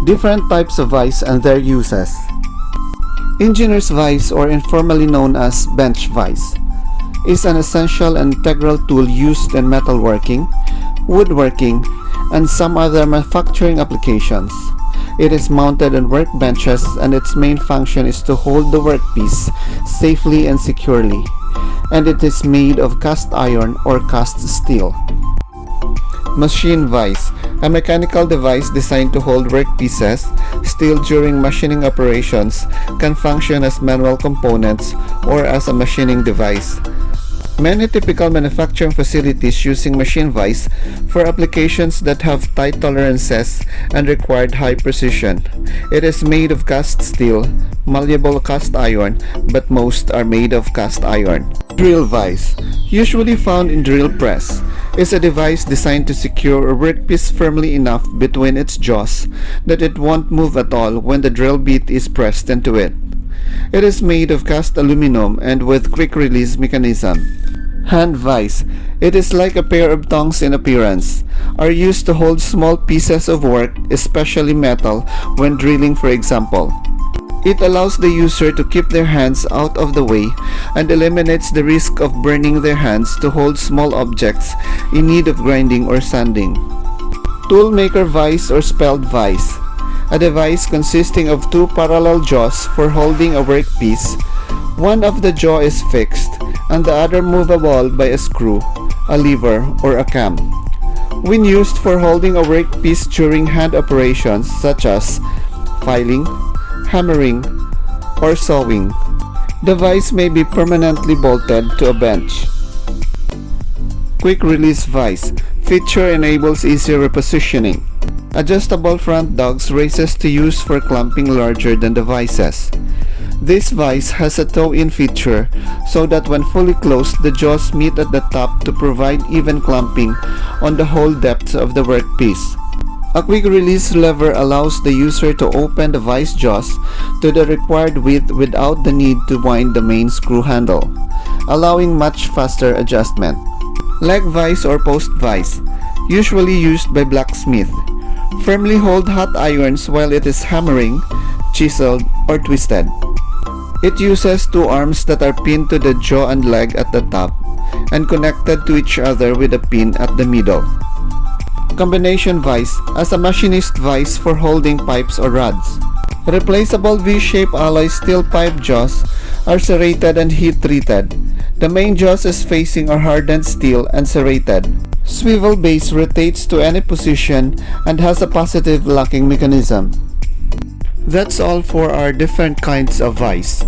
Different types of vise and their uses. Engineer's vise, or informally known as bench vise, is an essential and integral tool used in metalworking, woodworking, and some other manufacturing applications. It is mounted on workbenches and its main function is to hold the workpiece safely and securely, and it is made of cast iron or cast steel. Machine vise, a mechanical device designed to hold workpieces still during machining operations, can function as manual components or as a machining device. Many typical manufacturing facilities using machine vise for applications that have tight tolerances and required high precision. It is made of cast steel, malleable cast iron, but most are made of cast iron. Drill vise, usually found in drill press, is a device designed to secure a workpiece firmly enough between its jaws that it won't move at all when the drill bit is pressed into it. It is made of cast aluminum and with quick release mechanism. Hand vise, it is like a pair of tongs in appearance, are used to hold small pieces of work, especially metal, when drilling, for example. It allows the user to keep their hands out of the way and eliminates the risk of burning their hands to hold small objects in need of grinding or sanding. Toolmaker vise, or spelled vise, a device consisting of two parallel jaws for holding a workpiece. One of the jaw is fixed and the other movable by a screw, a lever, or a cam. When used for holding a workpiece during hand operations such as filing, hammering, or sawing, the vise may be permanently bolted to a bench. Quick release vise feature enables easier repositioning. Adjustable front dogs races to use for clamping larger than the vises. This vise has a toe-in feature so that when fully closed, the jaws meet at the top to provide even clamping on the whole depth of the workpiece. A quick release lever allows the user to open the vise jaws to the required width without the need to wind the main screw handle, allowing much faster adjustment. Leg vise, or post vise, usually used by blacksmith, firmly hold hot irons while it is hammering, chiseled, or twisted. It uses two arms that are pinned to the jaw and leg at the top and connected to each other with a pin at the middle. Combination vise, as a machinist vise for holding pipes or rods. Replaceable V-shaped alloy steel pipe jaws are serrated and heat-treated. The main jaws is facing are hardened steel and serrated. Swivel base rotates to any position and has a positive locking mechanism. That's all for our different kinds of vise.